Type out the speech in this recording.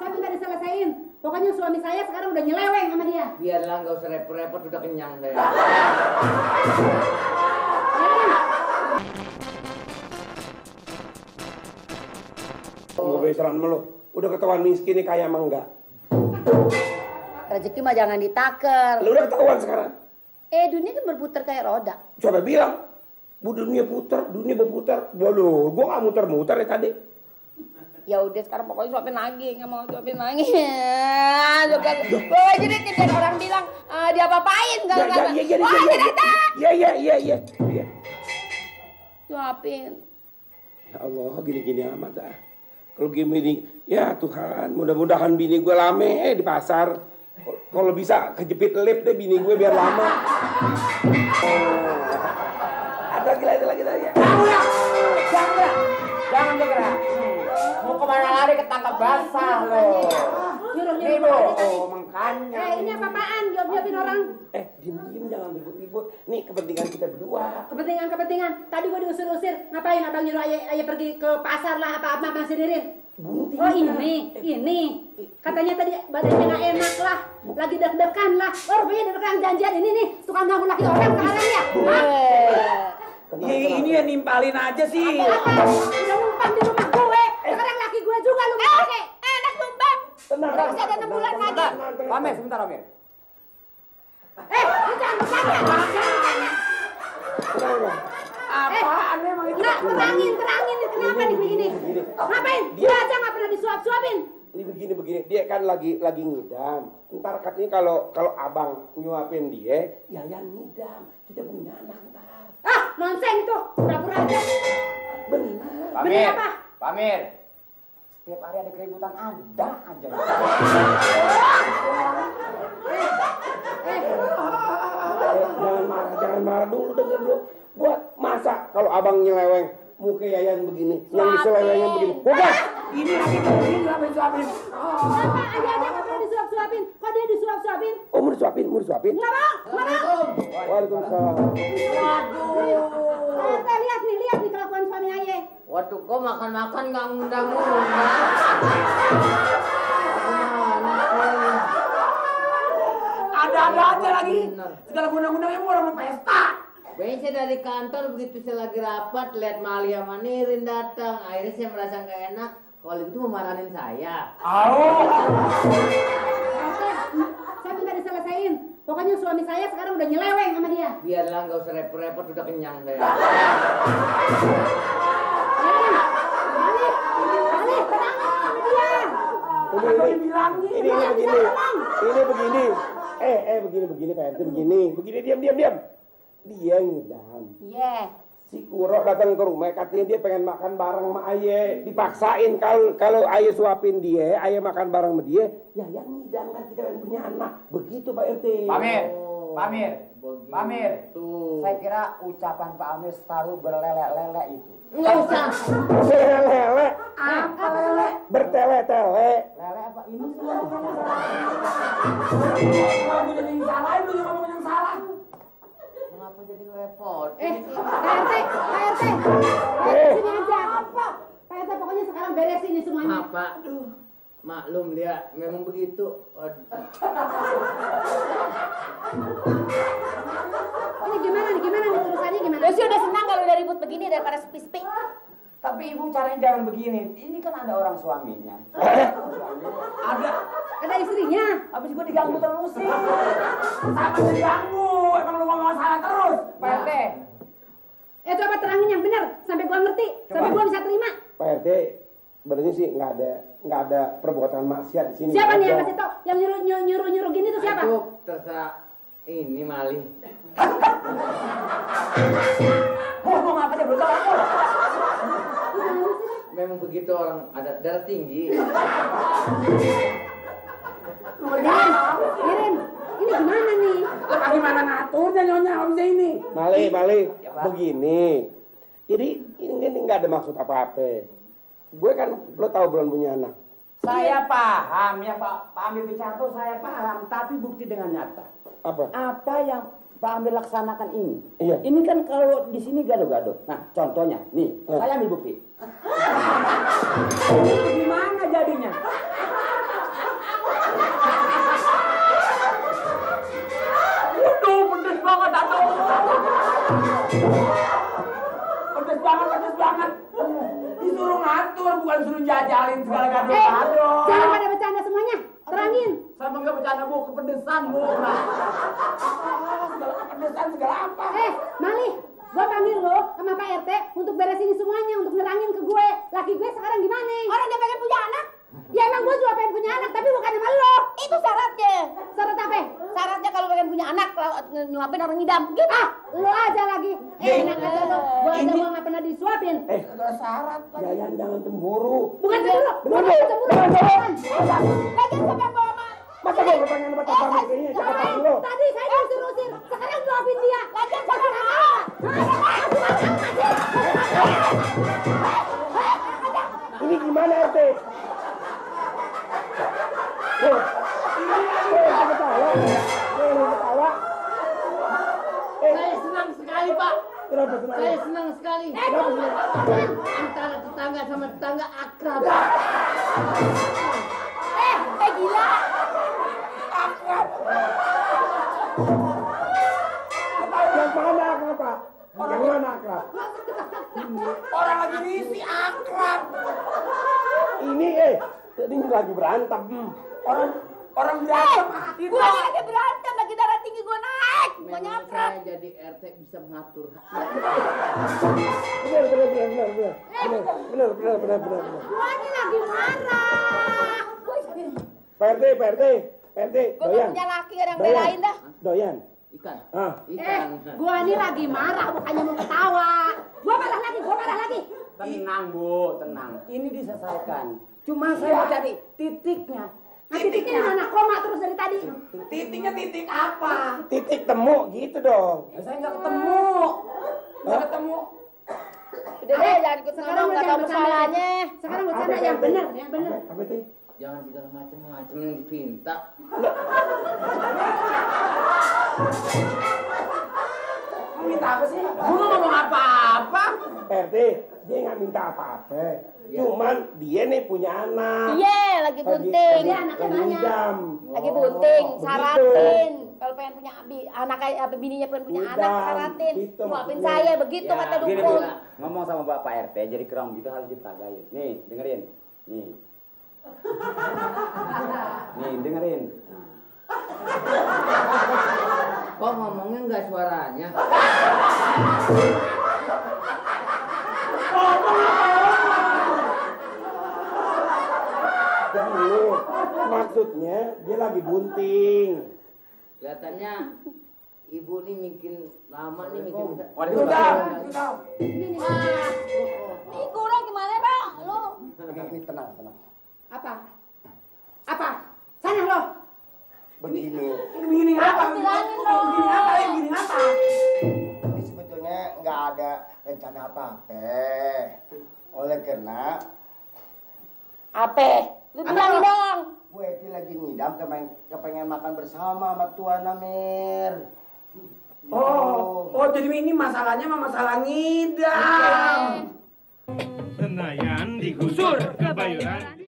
saya minta diselesain. Pokoknya suami saya sekarang udah nyeleweng sama dia. Biarlah, nggak usah repot-repot, udah kenyang saya. Mau beseran melu, udah ketahuan miskin nih kaya emang enggak. Rezeki mah jangan ditaker. Lu udah ketahuan sekarang. Dunia kan berputar kayak roda. Coba bilang, dunia putar, dunia berputar. Waduh, gua nggak muter-muter ya tadi. Ya udah sekarang pokoknya suapin lagi, nggak mau suapin lagi. Gue jadi tidak orang bilang dia apa-apain kalau nggak. Iya. Suapin. Ya Allah, gini-gini amat dah. Kalau gini, ya Tuhan, mudah-mudahan bini gue lame di pasar. Kalau bisa kejepit lip deh bini gue biar lama. Ada lagi. Jangan bergerak. Mau kemana lari ketangkap basah lo. Nih lo, makanya. Ini apa-apaan? Jawab-jawabin orang. Diem jangan ribut-ribut. Nih kepentingan kita berdua. Kepentingan. Tadi gua diusir-usir. Ngapain abang nyuruh ayah pergi ke pasar lah apa masih Ririn? Bunting. Oh ini. Katanya tadi badannya nggak enak lah. Lagi deg-degan lah. Oh rupanya deg-degan janjian ini nih. Tukang ganggu laki orang sekarang ya. Ya ini ya nimpalin aja sih. Apa? Udah numpang di rumah gue. Sekarang laki gue juga lu pakai. Enak numpang. Tenang. Masih ada 6 bulan lagi. Pamer, sebentar Pamer. Lu jangan bercanda. Apaan memang itu? Nggak, terangin. Kenapa nih begini? Ngapain? Dia aja nggak pernah disuap-suapin. Ini begini. Dia kan lagi ngidam. Ntar katanya kalau abang nyuapin dia, ya yang ngidam. Kita punya anak ntar. Nonsen itu. Pura-pura aja. Benar. Bener apa? Pamer. Setiap hari ada keributan ada aja. Jangan marah dulu, denger dulu. Buat masa kalau abang nyeleweng muka Yayan begini, yang diselewengin begini. Bukan. Ini lagi begini suapin. Apa? Ayah nggak pernah disuap-suapin. Kok dia disuap-suapin? Oh, mau disuapin. Nggak mau. Waalaikumsalam. Lihat nih kelakuan suami ayah. Waduh, kok makan-makan nggak ngundang. Ada-ada aja lagi. Segala undang-undangnya mau orang mau pesta. Biasanya dari kantor begitu saya lagi rapat lihat Mali sama Nirin datang, akhirnya saya merasa nggak enak. Kalau itu memarahin saya. Saya minta diselesain. Pokoknya suami saya sekarang udah nyeleweng sama dia. Biarlah, nggak usah repot-repot, udah kenyang saya. Balik, tenang sama dia. Ini begini. Begini Pak RT begini. Begini diam. Dia ngidam. Iya. Si Kuro datang ke rumah, katanya dia pengen makan bareng sama Aye. Dipaksain kalau Aye suapin dia, Aye makan bareng sama dia. Ya yang ngidam kan kita kan punya anak. Begitu Pak RT. Pamer. Saya kira ucapan Pak Amir selalu berlele-lele itu. Nggak usah. Lele. Apa lele? Bertele-tele. Lele apa ini sih? Kamu jadi yang salah, lu yang ngomong yang salah. Kenapa jadi repot? Pak RT. Sini aja. Pak RT pokoknya sekarang beresin ini semuanya. Apa? Maklum dia, memang begitu. Ini gimana nih tulisannya gimana? Lu sih udah senang kalau udah ribut begini daripada sepi-sepi. Tapi ibu caranya jangan begini. Ini kan ada orang suaminya. Ada istrinya. Habis gue diganggu terus sih. Sama diganggu. Emang lu ngomong salah terus. Pak RT. Coba terangin yang benar sampai gua ngerti, sampai gua bisa terima. Pak RT, sebenarnya sih nggak ada perbuatan maksiat di sini. Siapa nih yang kasih tau? Yang nyuruh gini tuh siapa? Itu terserah ini Mali. Ngomong apa aja belum tahu. Memang begitu orang ada darah tinggi. Irin, ini gimana nih? Gimana ngaturnya nyonya bisa ini? Mali, begini. Jadi ini nggak ada maksud apa-apa. Gue kan lo tahu belum punya anak. Saya paham ya Pak Amir bicara tuh saya paham, tapi bukti dengan nyata. Apa yang Pak Amir laksanakan ini? Iya. Ini kan kalau di sini gado-gado. Nah, contohnya nih, saya ambil bukti. Gimana jadinya? Pedes banget. Disuruh ngatur, bukan suruh jajalin segala gado-gado. Jangan pada bercanda semuanya. Terangin. Saya mah nggak bercanda, Bu. Kepedesan, Bu. Segala kepedesan, segala apa? Mali, gue panggil lo sama Pak RT untuk beresin ini semuanya, untuk nerangin ke gue. Laki gue sekarang gimana? Orang dia pengen punya anak. Ya emang gue juga pengen punya anak, tapi bukan sama lo. Itu syaratnya. Syarat apa? Syaratnya kalau pengen punya anak, nyuapin orang ngidam. Gitu. Lo aja lagi. Enak aja lo. Gue aja gue nggak pernah disuapin. Ada syarat. Jangan cemburu. Bukan cemburu. Bukan cemburu. Lagian siapa yang bawa Masa gue bertanya sama tapak ini? Cakap lo. Tadi saya diusir-usir. Sekarang nyuapin dia. Lagian siapa yang bawa? Ini gimana RT? Ketawa. Saya senang sekali, Pak. Kenapa senang? Saya senang sekali. Antara tetangga sama tetangga akrab. Gila. Yang mana akrab? Yang mana akrab? Orang lagi ngisi akrab. Ini tadi lagi berantem. Orang berantem. Gue lagi berantem, lagi darah tinggi gue naik. Gue Memang nyaprat. saya jadi RT bisa mengatur. Benar. Gue ini lagi marah. PRT, Gue doyan. punya laki yang belain dah. Doyan. Ikan. Ah. Ikan. Gue ini lagi marah, bukannya mau ketawa. Gue marah lagi. Tenang Bu, tenang. Ini diselesaikan. Cuma saya mau cari titiknya. Nah titiknya mana? Koma terus dari tadi. Titiknya titik apa? Titik temu gitu dong. Saya nggak ketemu. Nggak ketemu. Udah deh, jangan ikut Sekarang ngomong, udah nggak tahu bercanda. masalahnya. Sekarang bercanda yang benar, yang benar. Apa itu? Jangan segala macam-macam yang dipinta. Mau minta apa sih? Gua nggak ngomong apa-apa. RT, dia nggak minta apa-apa. Cuman dia nih punya anak. Iya, lagi bunting. Dia anaknya banyak. Lagi bunting, begitu. syaratin. Kalau pengen punya anak kayak bininya pengen punya Udah, anak, syaratin. gitu Nyuapin maksudnya. saya begitu kata gini, dukun. Bu. Ngomong sama Bapak RT jadi kerang gitu harus ditagain. Nih, dengerin. Nih, dengerin. Nah. Kok ngomongnya nggak suaranya? Jadi, maksudnya dia lagi bunting. Kelihatannya ibu nih bikin lama nih bikin. Udah. Nih kurang gimana, Pak? Lo Ini tenang. apa? Sana lo. Begini apa? Bilangin lo. Begini apa? Ini sebetulnya nggak ada rencana apa-apa. Oleh karena Apa? Lu bilangin dong. gue itu lagi ngidam kepengen makan bersama sama Tuan Amir. Oh, jadi ini masalahnya masalah ngidam. Senayan digusur ke Bayuran.